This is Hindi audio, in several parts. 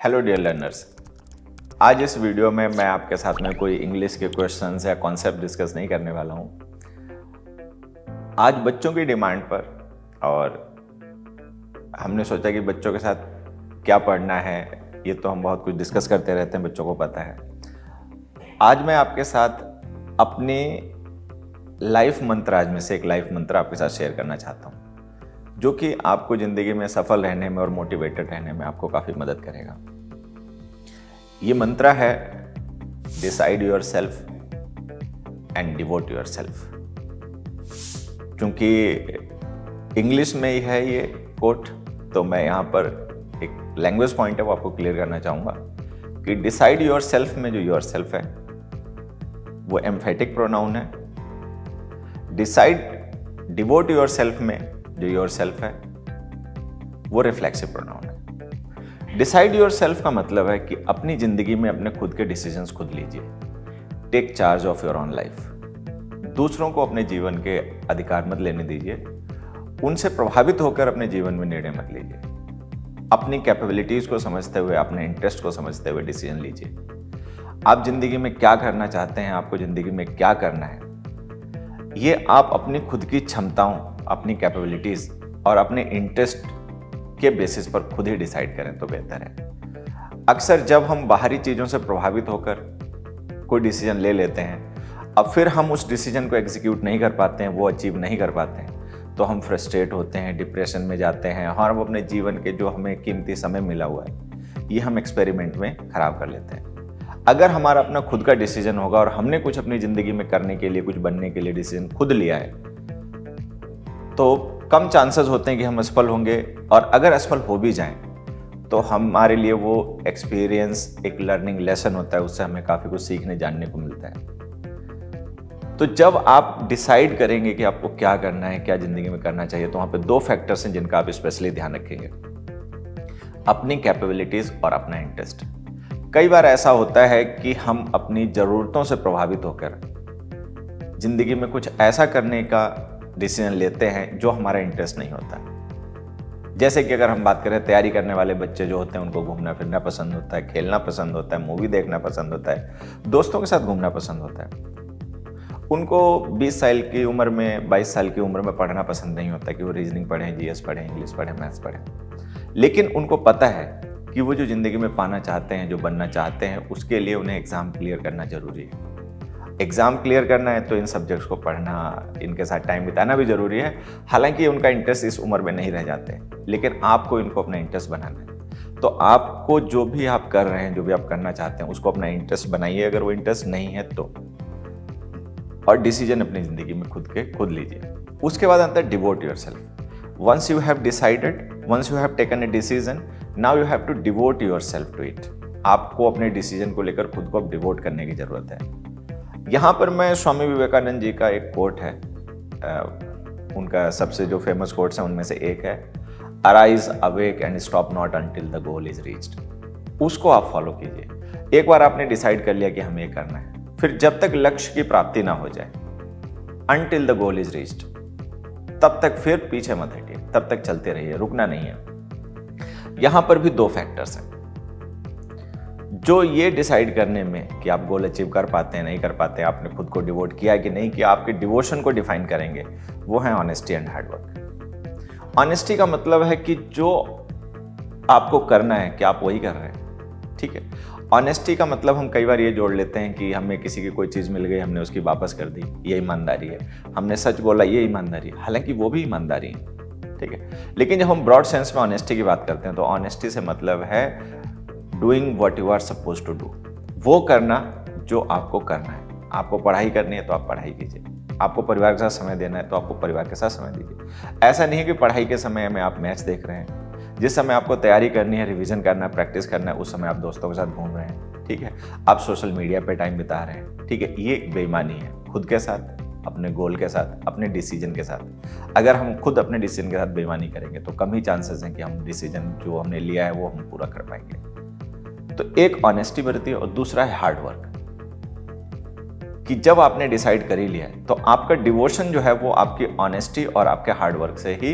हेलो डियर लर्नर्स, आज इस वीडियो में मैं आपके साथ में कोई इंग्लिश के क्वेश्चंस या कॉन्सेप्ट डिस्कस नहीं करने वाला हूँ। आज बच्चों की डिमांड पर और हमने सोचा कि बच्चों के साथ क्या पढ़ना है, ये तो हम बहुत कुछ डिस्कस करते रहते हैं, बच्चों को पता है। आज मैं आपके साथ अपनी लाइफ मंत्र, आज में से एक लाइफ मंत्र आपके साथ शेयर करना चाहता हूँ, जो कि आपको ज़िंदगी में सफल रहने में और मोटिवेटेड रहने में आपको काफ़ी मदद करेगा। ये मंत्र है decide yourself and devote your self. क्योंकि इंग्लिश में ही है ये कोट, तो मैं यहाँ पर एक लैंग्वेज पॉइंट है वो आपको क्लियर करना चाहूँगा कि डिसाइड योर सेल्फ में जो योर सेल्फ है वो एम्फेटिक प्रोनाउन है। डिसाइड डिवोट योर सेल्फ में जो योर सेल्फ है वो रिफ्लेक्सिव प्रोनाउन है। डिसाइड योर सेल्फ का मतलब है कि अपनी जिंदगी में अपने खुद के डिसीजंस खुद लीजिए। Take charge of your own life. दूसरों को अपने जीवन के अधिकार मत लेने दीजिए, उनसे प्रभावित होकर अपने जीवन में निर्णय मत लीजिए। अपनी कैपेबिलिटीज को समझते हुए, अपने इंटरेस्ट को समझते हुए डिसीजन लीजिए। आप जिंदगी में क्या करना चाहते हैं, आपको जिंदगी में क्या करना है, ये आप अपनी खुद की क्षमताओं, अपनी कैपेबिलिटीज और अपने इंटरेस्ट के बेसिस पर खुद ही डिसाइड करें तो बेहतर है। अक्सर जब हम बाहरी चीज़ों से प्रभावित होकर कोई डिसीजन ले लेते हैं, अब फिर हम उस डिसीजन को एग्जीक्यूट नहीं कर पाते हैं, वो अचीव नहीं कर पाते हैं, तो हम फ्रस्ट्रेट होते हैं, डिप्रेशन में जाते हैं और हम अपने जीवन के जो हमें कीमती समय मिला हुआ है ये हम एक्सपेरिमेंट में खराब कर लेते हैं। अगर हमारा अपना खुद का डिसीजन होगा और हमने कुछ अपनी ज़िंदगी में करने के लिए, कुछ बनने के लिए डिसीजन खुद लिया है, तो कम चांसेस होते हैं कि हम असफल होंगे, और अगर असफल हो भी जाएं तो हमारे लिए वो एक्सपीरियंस एक लर्निंग लेसन होता है, उससे हमें काफ़ी कुछ सीखने जानने को मिलता है। तो जब आप डिसाइड करेंगे कि आपको क्या करना है, क्या ज़िंदगी में करना चाहिए, तो वहाँ पे दो फैक्टर्स हैं जिनका आप स्पेशली ध्यान रखेंगे, अपनी कैपेबिलिटीज़ और अपना इंटरेस्ट। कई बार ऐसा होता है कि हम अपनी ज़रूरतों से प्रभावित होकर ज़िंदगी में कुछ ऐसा करने का डिसीजन लेते हैं जो हमारा इंटरेस्ट नहीं होता। जैसे कि अगर हम बात करें, तैयारी करने वाले बच्चे जो होते हैं उनको घूमना फिरना पसंद होता है, खेलना पसंद होता है, मूवी देखना पसंद होता है, दोस्तों के साथ घूमना पसंद होता है। उनको 20 साल की उम्र में, 22 साल की उम्र में पढ़ना पसंद नहीं होता कि वो रीजनिंग पढ़ें, जीएस पढ़ें, इंग्लिश पढ़ें, मैथ्स पढ़ें। लेकिन उनको पता है कि वो जो ज़िंदगी में पाना चाहते हैं, जो बनना चाहते हैं, उसके लिए उन्हें एग्ज़ाम क्लियर करना ज़रूरी है। एग्ज़ाम क्लियर करना है तो इन सब्जेक्ट्स को पढ़ना, इनके साथ टाइम बिताना भी ज़रूरी है। हालांकि उनका इंटरेस्ट इस उम्र में नहीं रह जाते, लेकिन आपको इनको अपना इंटरेस्ट बनाना है। तो आपको जो भी आप कर रहे हैं, जो भी आप करना चाहते हैं, उसको अपना इंटरेस्ट बनाइए, अगर वो इंटरेस्ट नहीं है तो। और डिसीजन अपनी ज़िंदगी में खुद लीजिए। उसके बाद आता है devote yourself. Once you have decided, once you have taken a decision, now you have to devote yourself to it. आपको अपने डिसीजन को लेकर खुद को अब डिवोट करने की ज़रूरत है। यहाँ पर मैं स्वामी विवेकानंद जी का एक कोट है, उनका सबसे जो फेमस कोट्स हैं उनमें से एक है, arise awake and stop not until the goal is reached. उसको आप फॉलो कीजिए। एक बार आपने डिसाइड कर लिया कि हमें ये करना है, फिर जब तक लक्ष्य की प्राप्ति ना हो जाए, until the goal is reached, तब तक फिर पीछे मत हटिए, तब तक चलते रहिए, रुकना नहीं है। यहां पर भी दो फैक्टर्स हैं जो ये डिसाइड करने में कि आप गोल अचीव कर पाते हैं, नहीं कर पाते हैं, आपने खुद को डिवोट किया कि नहीं किया, आपके डिवोशन को डिफाइन करेंगे। वो है ऑनेस्टी एंड हार्डवर्क। ऑनेस्टी का मतलब है कि जो आपको करना है कि आप वही कर रहे हैं, ठीक है। ऑनेस्टी का मतलब हम कई बार ये जोड़ लेते हैं कि हमें किसी की कोई चीज़ मिल गई, हमने उसकी वापस कर दी, ये ईमानदारी है। हमने सच बोला, ये ईमानदारी है। हालांकि वो भी ईमानदारी है, ठीक है। लेकिन जब हम ब्रॉड सेंस में ऑनेस्टी की बात करते हैं तो ऑनेस्टी से मतलब है doing what you are suppose to do. वो करना जो आपको करना है। आपको पढ़ाई करनी है तो आप पढ़ाई कीजिए, आपको परिवार के साथ समय देना है तो आपको परिवार के साथ समय दीजिए। ऐसा नहीं है कि पढ़ाई के समय में आप मैच देख रहे हैं, जिस समय आपको तैयारी करनी है, रिवीजन करना है, प्रैक्टिस करना है, उस समय आप दोस्तों के साथ घूम रहे हैं, ठीक है। आप सोशल मीडिया पे टाइम बिता रहे हैं, ठीक है। ये बेईमानी है खुद के साथ, अपने गोल के साथ, अपने डिसीजन के साथ। अगर हम खुद अपने डिसीजन के साथ बेईमानी करेंगे तो कम ही चांसेस हैं कि हम डिसीजन जो हमने लिया है वो हम पूरा कर पाएंगे। तो एक ऑनेस्टी बरतिए और दूसरा है हार्डवर्क। कि जब आपने डिसाइड कर ही लिया है तो आपका डिवोशन जो है वो आपकी ऑनेस्टी और आपके हार्डवर्क से ही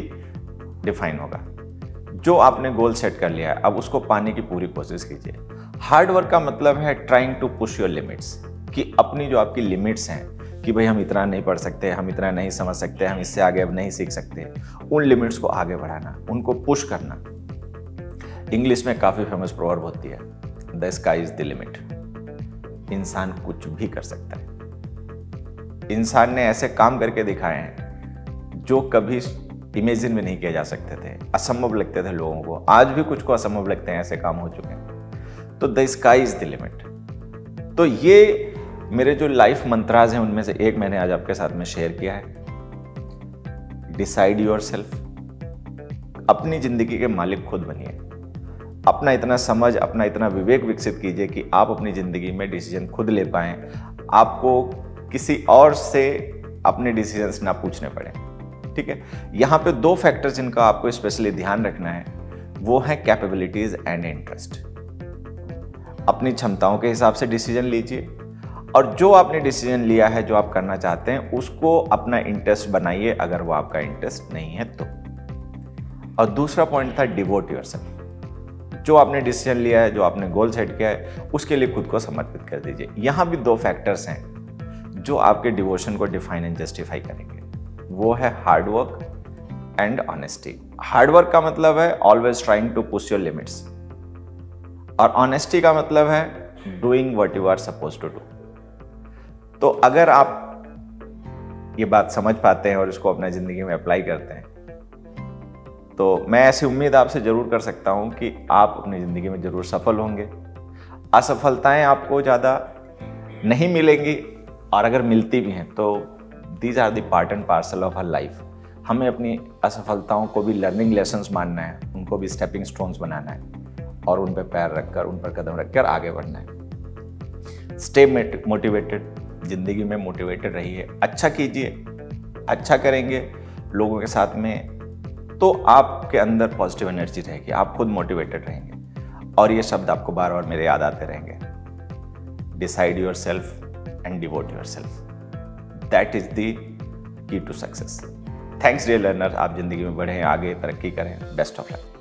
डिफाइन होगा। जो आपने गोल सेट कर लिया है अब उसको पाने की पूरी कोशिश कीजिए। हार्ड वर्क का मतलब है trying to push your limits, कि अपनी जो आपकी लिमिट्स हैं कि भाई हम इतना नहीं पढ़ सकते, हम इतना नहीं समझ सकते, हम इससे आगे अब नहीं सीख सकते, उन लिमिट्स को आगे बढ़ाना, उनको पुश करना। इंग्लिश में काफ़ी फेमस प्रोवर्ब होती है, the sky is the limit. इंसान कुछ भी कर सकता है। इंसान ने ऐसे काम करके दिखाए हैं जो कभी इमेजिन भी नहीं किए जा सकते थे, असंभव लगते थे लोगों को। आज भी कुछ को असंभव लगते हैं, ऐसे काम हो चुके हैं। तो the sky is the limit. तो ये मेरे जो लाइफ मंत्राज हैं उनमें से एक मैंने आज आपके साथ में शेयर किया है। Decide your self. अपनी जिंदगी के मालिक खुद बनिए। अपना इतना समझ, अपना इतना विवेक विकसित कीजिए कि आप अपनी जिंदगी में डिसीजन खुद ले पाएं, आपको किसी और से अपने डिसीजंस ना पूछने पड़े। ठीक है, यहाँ पे दो फैक्टर जिनका आपको स्पेशली ध्यान रखना है वो है कैपेबिलिटीज एंड इंटरेस्ट। अपनी क्षमताओं के हिसाब से डिसीजन लीजिए, और जो आपने डिसीजन लिया है, जो आप करना चाहते हैं, उसको अपना इंटरेस्ट बनाइए अगर वो आपका इंटरेस्ट नहीं है तो। और दूसरा पॉइंट था डिवोट योरसेल्फ। जो आपने डिसीजन लिया है, जो आपने गोल सेट किया है, उसके लिए खुद को समर्पित कर दीजिए। यहाँ भी दो फैक्टर्स हैं जो आपके डिवोशन को डिफाइन एंड जस्टिफाई करेंगे। वो है hard work and honesty. Hard work का मतलब है always trying to push your limits, और ऑनेस्टी का मतलब है doing what you are suppose to do. तो अगर आप ये बात समझ पाते हैं और इसको अपना जिंदगी में अप्लाई करते हैं, तो मैं ऐसी उम्मीद आपसे जरूर कर सकता हूं कि आप अपनी जिंदगी में जरूर सफल होंगे। असफलताएं आपको ज़्यादा नहीं मिलेंगी, और अगर मिलती भी हैं तो these are the part and parcel of our life. हमें अपनी असफलताओं को भी लर्निंग लेसन्स मानना है, उनको भी स्टेपिंग स्टोन्स बनाना है, और उन पर पैर रखकर, उन पर कदम रखकर आगे बढ़ना है। Stay motivated. जिंदगी में मोटिवेटेड रहिए, अच्छा कीजिए, अच्छा करेंगे लोगों के साथ में, तो आपके अंदर पॉजिटिव एनर्जी रहेगी, आप खुद मोटिवेटेड रहेंगे, और ये शब्द आपको बार बार मेरे याद आते रहेंगे। Decide yourself and devote yourself. That is the key to success. Thanks dear learner. आप जिंदगी में बढ़ें, आगे तरक्की करें। Best of luck.